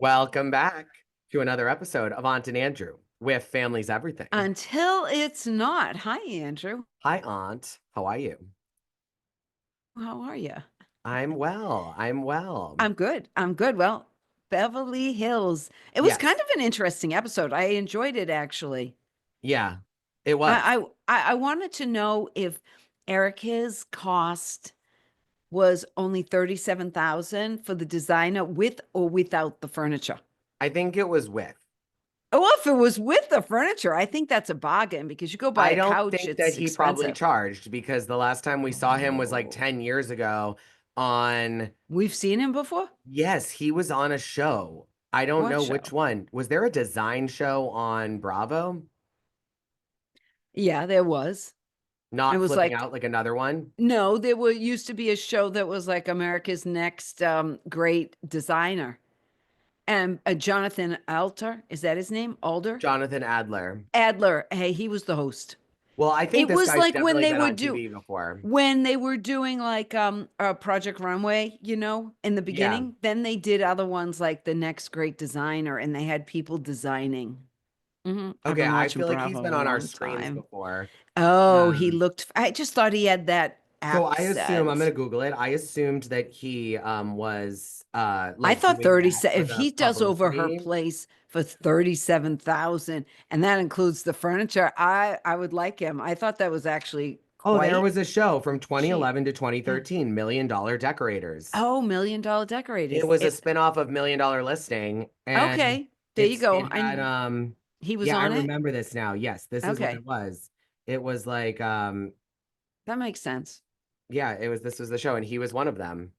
Welcome back to another episode of Aunt and Andrew with Family's Everything. Until it's not. Hi, Andrew. Hi, Aunt. How are you? How are you? I'm well. I'm well. I'm good. I'm good. Well, Beverly Hills. It was kind Yes. of an interesting episode. I enjoyed it actually. Yeah, it was. I wanted to know if Erica's cost was only 37,000 for the designer with or without the furniture. I think it was with. Well, if it was with the furniture, I think that's a bargain because you go buy I a don't couch, think that it's he probably expensive. charged because the last time we saw him was like Oh, 10 years ago on, we've seen him before? yes, he was on a show. I don't What know which show? one. Was there a design show on Bravo? Yeah, there was. It Not was flipping like out like another one? no, there were used to be a show that was like America's Next Great Designer. And Jonathan Alter, is that his name? Alder? Jonathan Adler. Adler. Hey, he was the host. Well, I think It this was guy's like definitely been on TV before. when they were doing like Project Runway, in the Yeah. beginning, then they did other ones like The Next Great Designer and they had people designing. I've Okay, been I watching feel like he's Bravo been a on our long screens time. before. Oh, he Um, looked I just thought he had that so I assume I'm accent. gonna Google it. I assumed that he was I like thought doing that 37 for if the he does over her publicity. place for 37,000 and that includes the furniture, I would like him. I thought that was actually Oh, there quite was a show from cheap. 2011 to Yeah. 2013, Million Dollar Decorators. Oh, $1 million It decorators. was a spinoff of Million Dollar Listing, and Okay. There you go. it had He was yeah, I on it. remember this now. Yes, this is what it Okay. was. It was like That makes sense. yeah, this was the show, and he was one of them.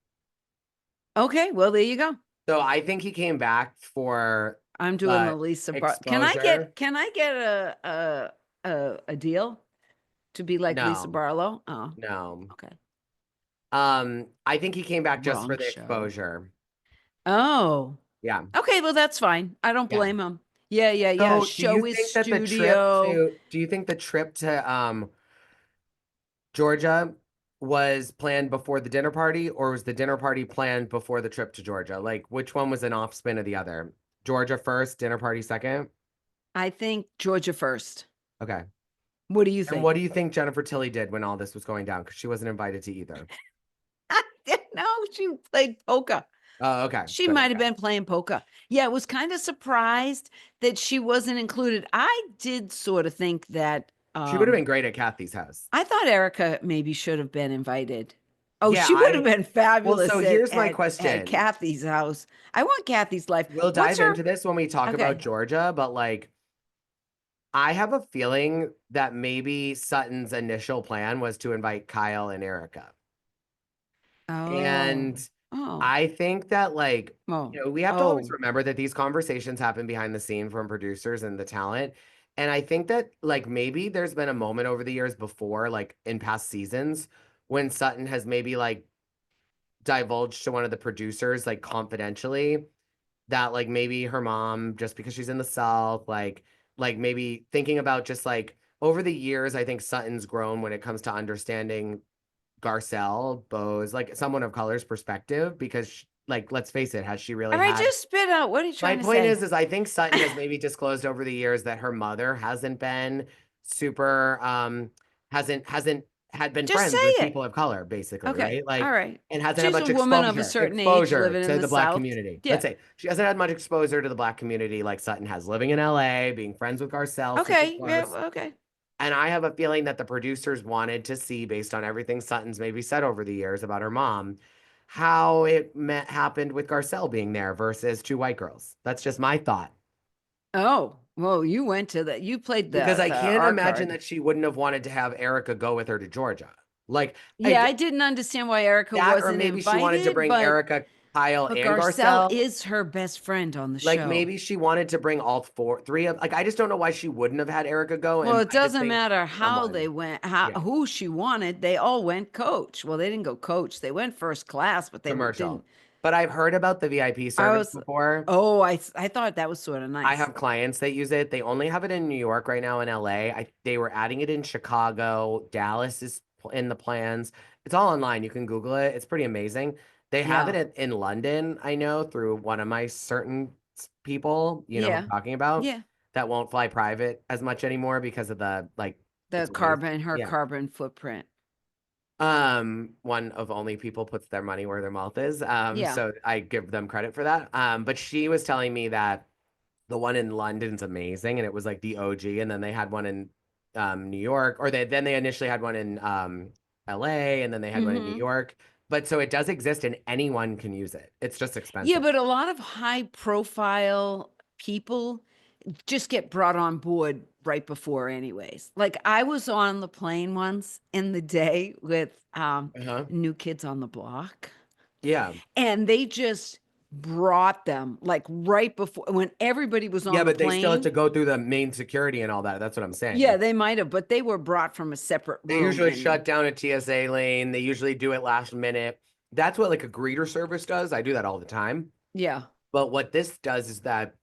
Okay, well there you go. So I think he came back for I'm doing the the Lisa Bar. Can I exposure. get can I get a deal to be like Lisa No, Barlow? Oh, no. okay. I think he came back just for Wrong the show. exposure. Oh. Yeah. Okay, well, that's fine. I don't Yeah. blame him. Yeah, yeah, yeah. So Show his studio. do you think the trip to Georgia was planned before the dinner party, or was the dinner party planned before the trip to Georgia? Like which one was an off spin of the other? Georgia first, dinner party second? I think Georgia first. Okay. What do you And what think? do you think Jennifer Tilly did when all this was going down? Because she wasn't invited to either. I didn't know she played poker. Oh, okay. She Good. might have Okay. been playing poker. Yeah, it was kind of surprised that she wasn't included. I did sort of think that She would have been great at Kathy's house. I thought Erica maybe should have been invited. Oh, Yeah, she would have been well, so fabulous at here's my at question. Kathy's house. I want Kathy's life. We'll What's dive her into this when we talk about okay. Georgia, but like I have a feeling that maybe Sutton's initial plan was to invite Kyle and Erica. Oh. And Oh. I think that like, Oh. we have to always Oh. remember that these conversations happen behind the scene from producers and the talent. And I think that like maybe there's been a moment over the years before, like in past seasons, when Sutton has maybe like divulged to one of the producers, like confidentially, that like maybe her mom, just because she's in the South, like maybe thinking about just like over the years, I think Sutton's grown when it comes to understanding Garcelle, Bo's, like someone of color's perspective, because like let's face it, has she really All right, had just spit out. What are you my trying to point say? is I think Sutton has maybe disclosed over the years that her mother hasn't been super hasn't had been Just say friends with it. people of color, basically, Okay. right? All Like right. and hasn't had She's a much woman of a certain age exposure living in to the the black South. community. Let's Yeah. say she hasn't had much exposure to the black community like Sutton has, living in LA, being friends with Garcelle, super Okay. Yeah. close. Okay. And I have a feeling that the producers wanted to see, based on everything Sutton's maybe said over the years about her mom, how happened with Garcelle being there versus two white girls. That's just my thought. Oh, well, you went to the you played Because I the can't R imagine card. that she wouldn't have wanted to have Erica go with her to Georgia. Like Yeah, I I didn't understand why Erica that, or wasn't maybe she wanted to invited, bring Erica, Kyle, but and Garcelle Garcelle. is her best friend on the Like show. maybe she wanted to bring all three of, like I just don't know why she wouldn't have had Erica go. Well, And it I just doesn't think matter how they someone, went, yeah, who she wanted. They all went coach. Well, they didn't go coach. They went first class, but they didn't. commercial. But I've heard about the VIP I service was, before. oh, I thought that was sort of I nice. have clients that use it. They only have it in New York right now, in LA. They were adding it in Chicago. Dallas is in the plans. It's all online. You can Google it. It's pretty amazing. They have it Yeah. in London, I know, through one of my certain people, you know who I'm Yeah. talking about, Yeah. that won't fly private as much anymore because of the like The it's a waste. her Yeah. carbon footprint. One of only people puts their money where their mouth is. Yeah. So I give them credit for that. But she was telling me that the one in London's amazing, and it was like the OG, and then they had one in New York, or they initially had one in LA, and then they had one in New Mhm. York. But so it does exist, and anyone can use it. It's just Yeah, expensive. but a lot of high profile people just get brought on board right before anyways. Like, I was on the plane once in the day with, Uh-huh. New Kids on the Block, Yeah. and they just brought them, like, right before when everybody was Yeah, on the but they still have to plane. go through the main security and all that. That's what I'm Yeah, saying. they might have, but they were brought from a separate They room, usually and shut down a TSA lane. They usually do it last minute. That's what like a greeter service does. I do that all the time. yeah. But what this does is that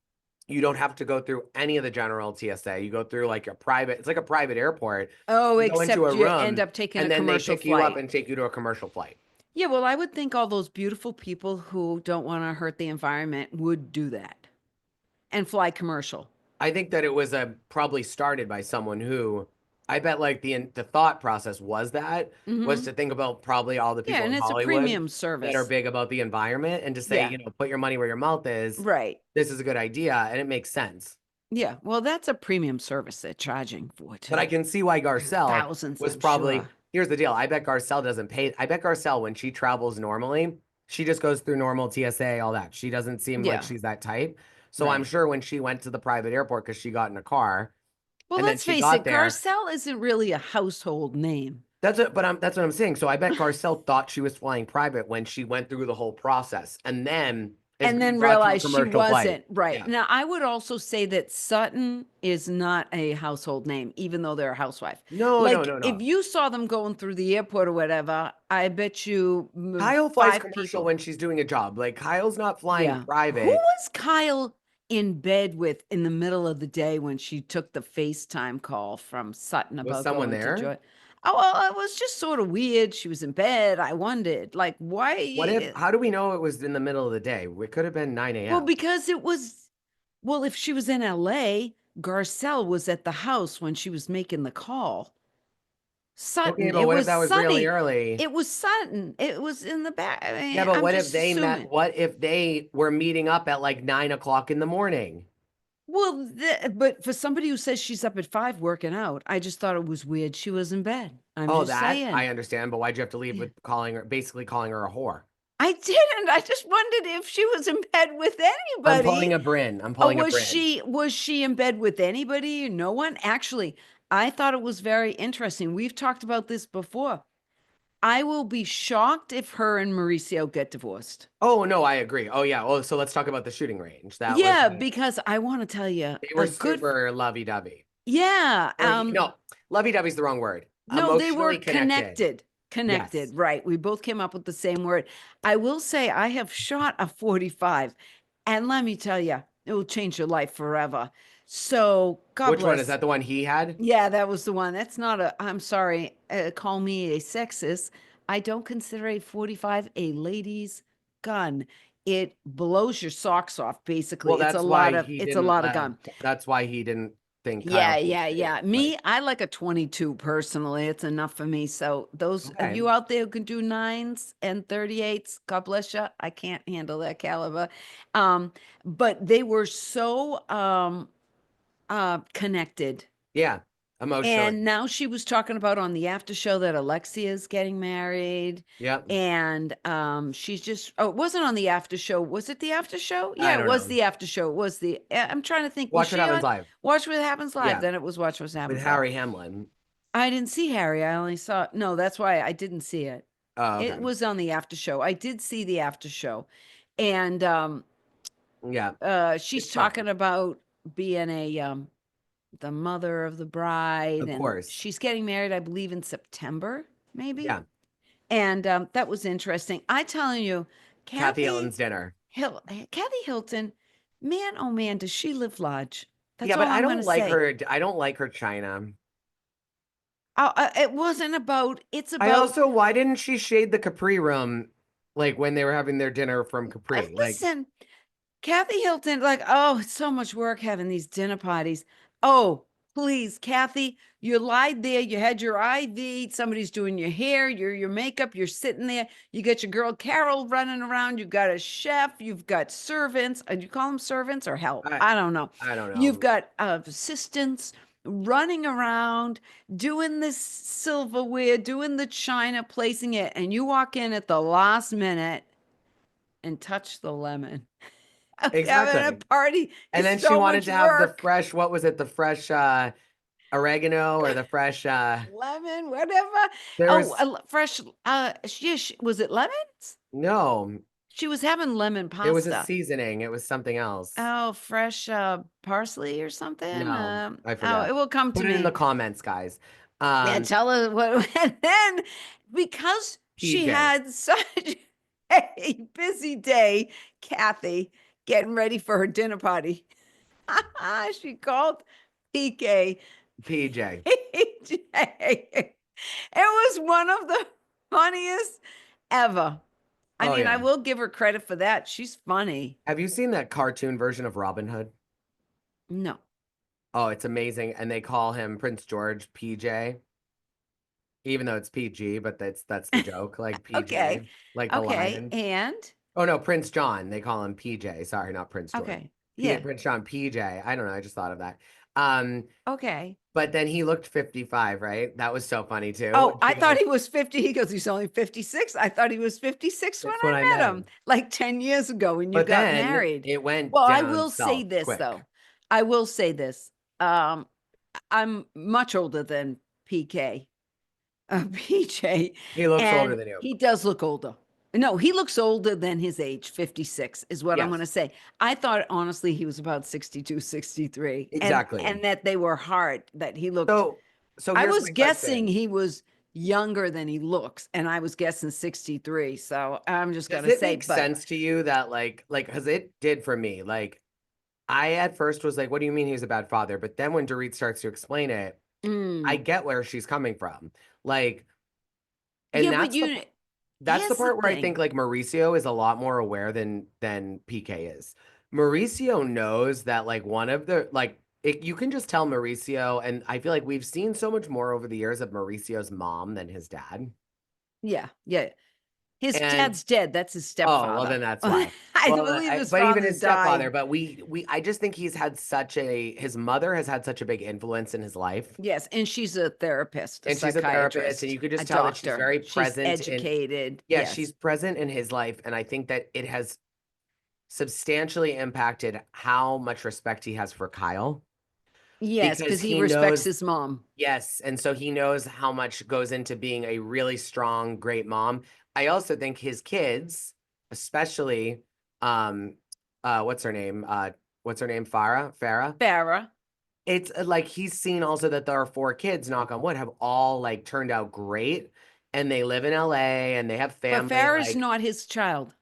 you don't have to go through any of the general TSA. You go through like a private, it's like a private airport. Oh, You go into a except you end room up taking a and then they commercial pick you up flight. and take you to a commercial flight. Yeah, well, I would think all those beautiful people who don't wanna hurt the environment would do that and fly commercial. I think that it was probably started by someone who I bet like the thought process was Mhm. to think about probably all the Yeah, people and in it's a Hollywood premium that are service. big about the environment and to say, Yeah, you know, put your money where your mouth is. right. This is a good idea and it makes sense. Yeah, well, that's a premium service they're charging for But I too. can see why Garcelle Thousands, was I'm probably, sure. here's the deal. I bet Garcelle doesn't pay. I bet Garcelle, when she travels normally, she just goes through normal TSA, all that. She doesn't seem like Yeah, she's that type. So I'm right. sure when she went to the private airport, because she got in a car Well, and then let's she face got it, there, Garcelle isn't really a household name. that's what I'm saying. So I bet Garcelle thought she was flying private when she went through the whole process and then is And being then brought to a realized she commercial flight. wasn't, right. Yeah. Now, I would also say that Sutton is not a household name, even though they're a housewife. No, no, Like, no, if no. you saw them going through the airport or whatever, I bet you Kyle flies 5 commercial people. when she's doing a job. Like Kyle's not flying Yeah. Who private was Kyle in bed with in the middle of the day when she took the FaceTime call from Sutton with about someone going to there. Joy? Oh, well, it was just sort of weird. She was in bed. I wondered, like, What if, why? how do we know it was in the middle of the day? It could have been 9 Well, a.m. because it was, well, if she was in LA, Garcelle was at the house when she was making the call. Okay, Sutton, but it what if was that was really sunny. early? It was Sutton. It was in the back. I Yeah, mean, but I'm what if just they met? assuming. What if they were meeting up at like 9 o'clock in the morning? Well, but for somebody who says she's up at 5 working out, I just thought it was weird she was in bed. I'm Oh, just that I saying. understand, but why'd you have to leave Yeah. with calling her, basically calling her a whore? I didn't. I just wondered if she was in bed with I'm pulling anybody. a Bryn. I'm Oh, pulling a Bryn. was she in bed with anybody? No one? Actually, I thought it was very interesting. We've talked about this before. I will be shocked if her and Mauricio get divorced. Oh no, I agree. Oh yeah. Oh, so let's talk about the shooting range. That was Yeah, because I want to tell you they were a good super lovey-dovey. yeah, Or no, lovey-dovey's the wrong word. no, they were Emotionally connected. connected. Yes. Connected, right. We both came up with the same word. I will say I have shot a 45, and let me tell you, it will change your life forever. So, God Which one is bless. that? The one he had? Yeah, that was the one. That's not a, I'm sorry, call me a sexist. I don't consider a 45 a lady's gun. It blows your socks off, Well, basically. It's a lot of gun. that's why he didn't think Kyle Yeah, should yeah, shoot. yeah. Like, Me, I like a 22 personally. It's enough for me. So those of okay. you out there who can do 9s and 38s, God bless you. I can't handle that caliber. Um, but they were so connected. Yeah. Emotionally. And now she was talking about on the after show that Alexia is getting married. Yep. And she's just, oh, it wasn't on the after show. Was it the after show? Yeah, I it don't was know. the after show. It was the, I'm trying to think, was Watch What she Happens on Live. Watch What Happens Live? Yeah. Then it was Watch What With Happens Live. Harry Hamlin. I didn't see Harry. I only saw, no, that's why I didn't see it. Oh, It okay. was on the after show. I did see the after show. And Yeah. she's It's fun. talking about being the mother of the bride, Of and course. she's getting married, I believe, in September, maybe. Yeah. And that was interesting. I telling you, Kathy Kathy Hilton's dinner. Kathy Hilton, man, oh man, does she live large? That's Yeah, but all I'm gonna say. I don't like her China. It wasn't about. It's I about. also, why didn't she shade the Capri room like when they were having their dinner from Capri? Like, Listen. Kathy Hilton, like, oh, it's so much work having these dinner parties. Oh, please, Kathy, you lied there. You had your IV. Somebody's doing your hair, your makeup. You're sitting there. You got your girl Carol running around. You've got a chef. You've got servants. Do you call them servants or help? I I don't know. I don't You've know. got assistants running around doing this silverware, doing the china, placing it, and you walk in at the last minute and touch the lemon. Having a Exactly. party And is then she so wanted much to have the work. fresh, what was it? The fresh oregano or the fresh Lemon, whatever. there Oh, was fresh. Was it lemons? no, She was having lemon it was a pasta. seasoning. It was something else. Oh, fresh parsley or something. No, I Oh, forget. it will come to Put it in the me. comments, guys. Yeah, tell her what. And then because she PJ. had such a busy day, Kathy getting ready for her dinner party, she called PK PJ. PJ. It was one of the funniest ever. I Oh mean, I yeah. will give her credit for that. She's funny. Have you seen that cartoon version of Robin Hood? No. Oh, it's amazing. And they call him Prince George PJ, even though it's PG, but that's the joke, like Okay. PJ, like the Okay. lion. And Oh no, Prince John. They call him PJ. Sorry, not Prince George. okay. Yeah. Prince John PJ. I don't know. I just thought of that. Um, Okay. but then he looked 55, right? That was so funny too. Oh, And I she thought goes, he was 50. He goes, he's only 56. I thought he was 56 when "That's when I I met met him, him." like 10 years ago when you But got then married. it went Well, I down will say south this quick. though. I will say this. Um, I'm much older than PK. PJ, He looks older and than you. he does look older. No, he looks older than his age, 56 is what I'm going to Yes, say. I thought honestly he was about 62, 63, exactly. and that they were hard, that he looked. So, so I here's was my guessing question. he was younger than he looks, and I was guessing 63. So I'm just going Does to it say, make but sense to you that because it did for me. Like I at first was like, what do you mean he's a bad father? But then when Dorit starts to explain it, I mm, get where she's coming from. Like, and yeah, but that's the here's the part where I think thing. like Mauricio is a lot more aware than PK is. Mauricio knows that like one of the you can just tell Mauricio, and I feel like we've seen so much more over the years of Mauricio's mom than his dad. Yeah, yeah. His And dad's dead. That's his oh, well stepfather. then that's why. I Well, believe his but even father his stepfather, died. but I just think he's had his mother has had such a big influence in his life. Yes, and she's a therapist, a And she's a therapist, and psychiatrist, you could a just tell that she's doctor. very She's present in, educated. yeah, she's Yes. present in his life. And I think that it has substantially impacted how much respect he has for Kyle Yes, because because he he respects knows, his mom. yes. And so he knows how much goes into being a really strong, great mom. I also think his kids, especially, um, what's her name? What's her name? Farah. Farah. It's like he's seen also that there are four kids, knock on wood, have all like turned out great and they live in LA and they have But family. Farah's Like, not his child.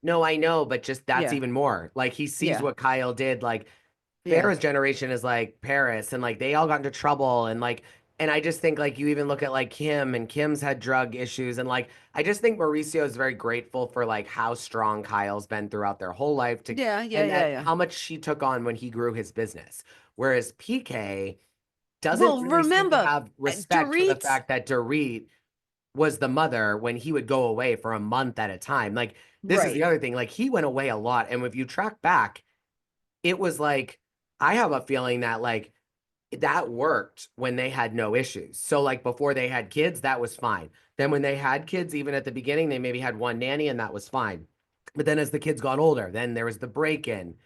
no, I know, but just that's Yeah. even more. Like he sees Yeah. what Kyle did. Like Yeah. Farrah's generation is like Paris and like they all got into trouble and I just think like you even look at like Kim and Kim's had drug issues and like I just think Mauricio is very grateful for like how strong Kyle's been throughout their whole life to Yeah. Yeah. and Yeah. that Yeah. how much she took on when he grew his business. Whereas PK doesn't Well, really seem to remember, have respect for the Dorit. fact that Dorit was the mother when he would go away for a month at a time. Like this is the Right. other thing. Like he went away a lot. And if you track back, it was like I have a feeling that like that worked when they had no issues. So like before they had kids, that was fine. Then when they had kids, even at the beginning, they maybe had one nanny and that was fine. But then as the kids got older, then there was the break-in.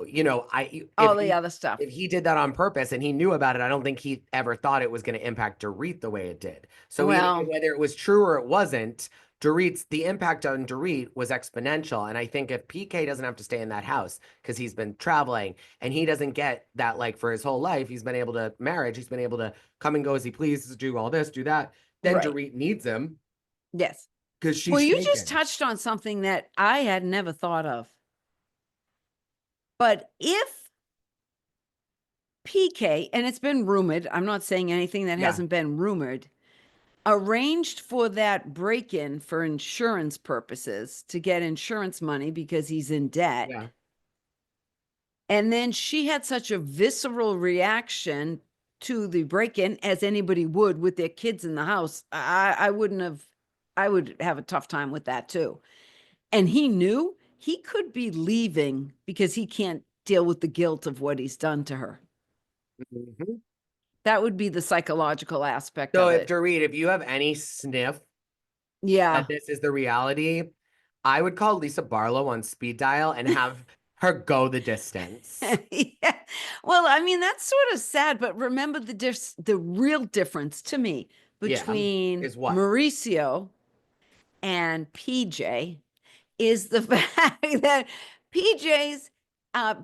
I All the other stuff. if he did that on purpose and he knew about it, I don't think he ever thought it was going to impact Dorit the way it did. So even Well, whether it was true or it wasn't, the impact on Dorit was exponential. And I think if PK doesn't have to stay in that house because he's been traveling and he doesn't get that like for his whole life, he's been able to marriage, he's been able to come and go as he pleases, do all this, do that. Then right. Dorit needs him Yes. because Well, she's you just shaken. touched on something that I had never thought of. But if PK, and it's been rumored, I'm not saying anything that Yeah, hasn't been rumored, arranged for that break in for insurance purposes to get insurance money because he's in debt. yeah. And then she had such a visceral reaction to the break-in, as anybody would with their kids in the house. I wouldn't have, I would have a tough time with that too. And he knew he could be leaving because he can't deal with the guilt of what he's done to her. Mhm. That would be the psychological aspect So of if it. Dorit, if you have any sniff that Yeah. this is the reality, I would call Lisa Barlow on speed dial and have her go the distance. Yeah. Well, I mean, that's sort of sad, but remember the real difference to me Yeah. between Is what? Mauricio and PJ is the fact that PJ's uh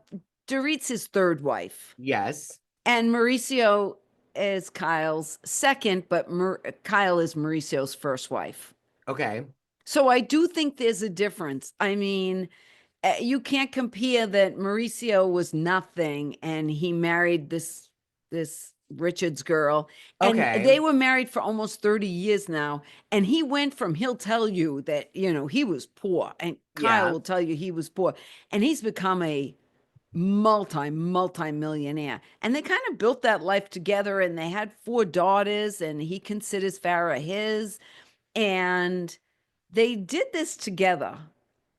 Dorit's his third wife, Yes. and Mauricio is Kyle's second, but Kyle is Mauricio's first wife. Okay. So I do think there's a difference. I mean, you can't compare that Mauricio was nothing and he married this Richards girl, and Okay. they were married for almost 30 years now, and he went from, he'll tell you that, he was poor, and Kyle Yeah. will tell you he was poor, and he's become a multi millionaire, and they kind of built that life together, and they had 4 daughters, and he considers Farah his, and they did this together.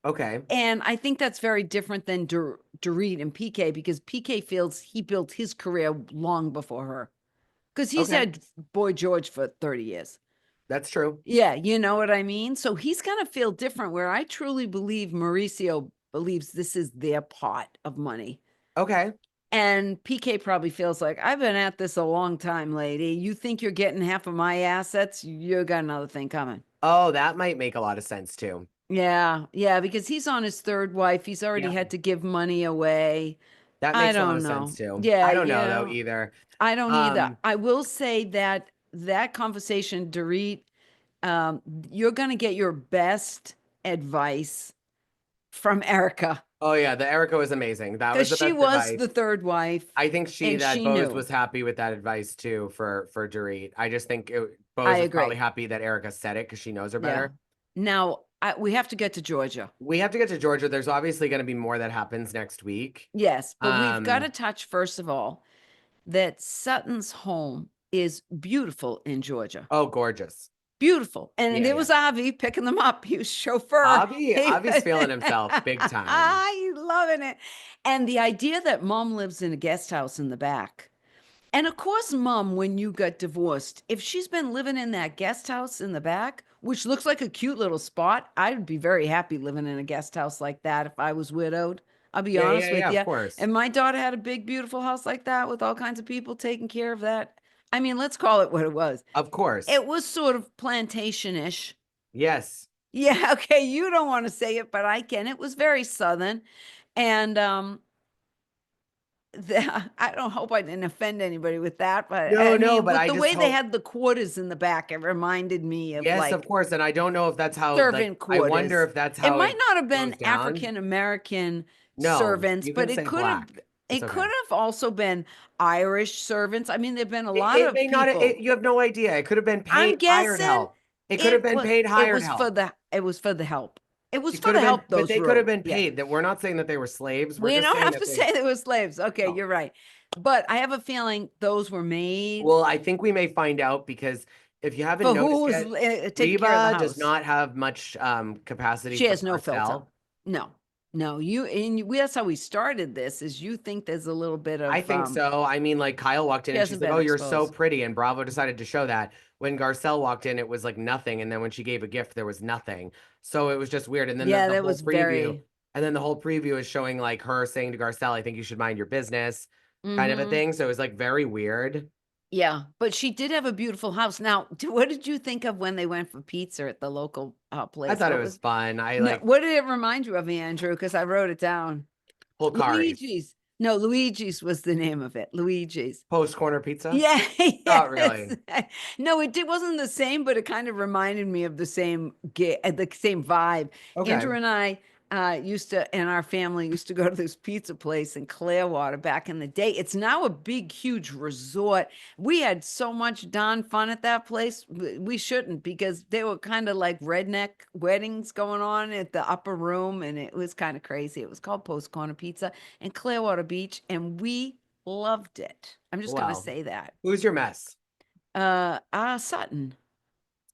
Okay. And I think that's very different than Dorit and PK, because PK feels he built his career long before her, because he's Okay. had Boy George for 30 years. That's true. Yeah, you know what I mean? So he's going to feel different, where I truly believe Mauricio believes this is their pot of money. Okay. And PK probably feels like, I've been at this a long time, lady. You think you're getting half of my assets? You got another thing coming. Oh, that might make a lot of sense too. Yeah, yeah, because he's on his third wife. He's already Yeah. had to give money away. That I makes a lot don't of sense know. too. Yeah, I don't know though yeah, either. I don't either. Um, I will say that that conversation, Dorit, um, you're going to get your best advice from Erica, oh yeah, the Erica was amazing. That because was the she best was advice. the third wife, I think she and that she Bose knew. was happy with that advice too for Dorit. I just think I Bose was probably agree. happy that Erica said it because she knows her Yeah. better. Now, we have to get to Georgia. We have to get to Georgia. There's obviously going to be more that happens next week. Yes, but we've got to Um, touch, first of all, that Sutton's home is beautiful in Georgia. oh, gorgeous. Beautiful. And Yeah, there yeah. was Avi picking them up. He was chauffeur. Avi's feeling himself big time. He's loving it. And the idea that mom lives in a guest house in the back. And of course, mom, when you got divorced, if she's been living in that guest house in the back, which looks like a cute little spot, I'd be very happy living in a guest house like that if I was widowed. I'll be Yeah, yeah, honest with yeah, of you. course. And my daughter had a big, beautiful house like that with all kinds of people taking care of that. I mean, let's call it what it was. Of course. It was sort of plantation-ish. Yes. Yeah, okay, you don't want to say it, but I can. It was very Southern. And I don't hope I didn't offend anybody with that, but No, I no, mean, but with I the just way they hope. had the quarters in the back, it reminded me of Yes, of like course. And I don't know if that's how, like, servant I wonder quarters. if that's It how might it not have been goes down. African American No, servants, you but can it say could have black. It's it okay. could have also been Irish servants. I mean, there've been a lot It of may not, people. you have no idea. It could have been I'm paid hired guessing help. It could have been paid it hired was for help. the help. It was It for could the have been, help but those they could have wrote. been Yeah. paid. That we're not saying that they were slaves. We're We just don't saying have that to they, say they were slaves. Okay, no. you're right. But I have a feeling those were made Well, I think we may find out because if you haven't for who noticed was yet, taking care of the Reba does house. not have much capacity She for has no filter. Garcelle. No, no, that's how we started this, is you think there's a little bit I of, think so. I mean, like Kyle walked in she and she's hasn't like, been "Oh, you're so exposed. pretty," and Bravo decided to show that. When Garcelle walked in, it was like nothing, and then when she gave a gift, there was nothing. So it was just weird. And then Yeah, the that whole was preview, very, and then the whole preview is showing like her saying to Garcelle, "I think you should mind your business," kind of a mm-hmm. thing. So it was like very weird. Yeah, but she did have a beautiful house. Now, what did you think of when they went for pizza at the local I place? thought it What was was, fun. I no, like what did it remind you of, Andrew? Because I wrote it down. Polcari's Luigi's. No, Luigi's was the name of it. Luigi's. post corner pizza. Yeah, Not yes. really. No, wasn't the same, but it kind of reminded me of the same vibe. Okay. Andrew and I and our family used to go to this pizza place in Clearwater back in the day. It's now a big, huge resort. We had so much darn fun at that place. We shouldn't, because they were kind of like redneck weddings going on at the upper room, and it was kind of crazy. It was called Post Corner Pizza in Clearwater Beach, and we loved it. I'm just gonna Well, say that. who's your mess? Sutton.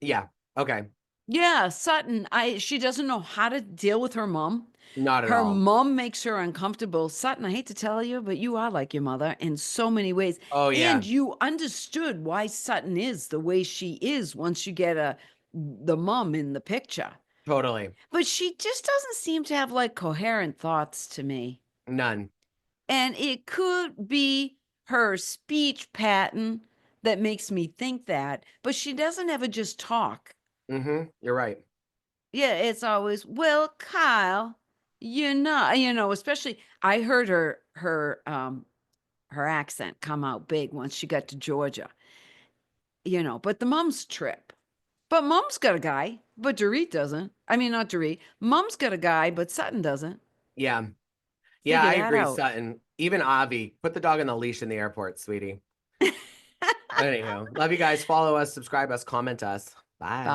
Yeah. Okay. Yeah, Sutton. She doesn't know how to deal with her mom. Not at Her all. mom makes her uncomfortable. Sutton, I hate to tell you, but you are like your mother in so many ways. Oh And yeah. you understood why Sutton is the way she is once you get the mom in the picture. Totally. But she just doesn't seem to have like coherent thoughts to me. None. And it could be her speech pattern that makes me think that, but she doesn't ever just talk. Mm-hmm. You're right. Yeah, it's always, well, Kyle, especially I heard her accent come out big once she got to Georgia, but the mom's trip. But mom's got a guy, but Dorit doesn't. I mean, not Dorit. Mom's got a guy, but Sutton doesn't. Yeah. Yeah, Figure I that agree, out. Sutton. Even Avi, put the dog on the leash in the airport, sweetie. Anywho, love you guys. Follow us, subscribe us, comment us. Bye. Bye.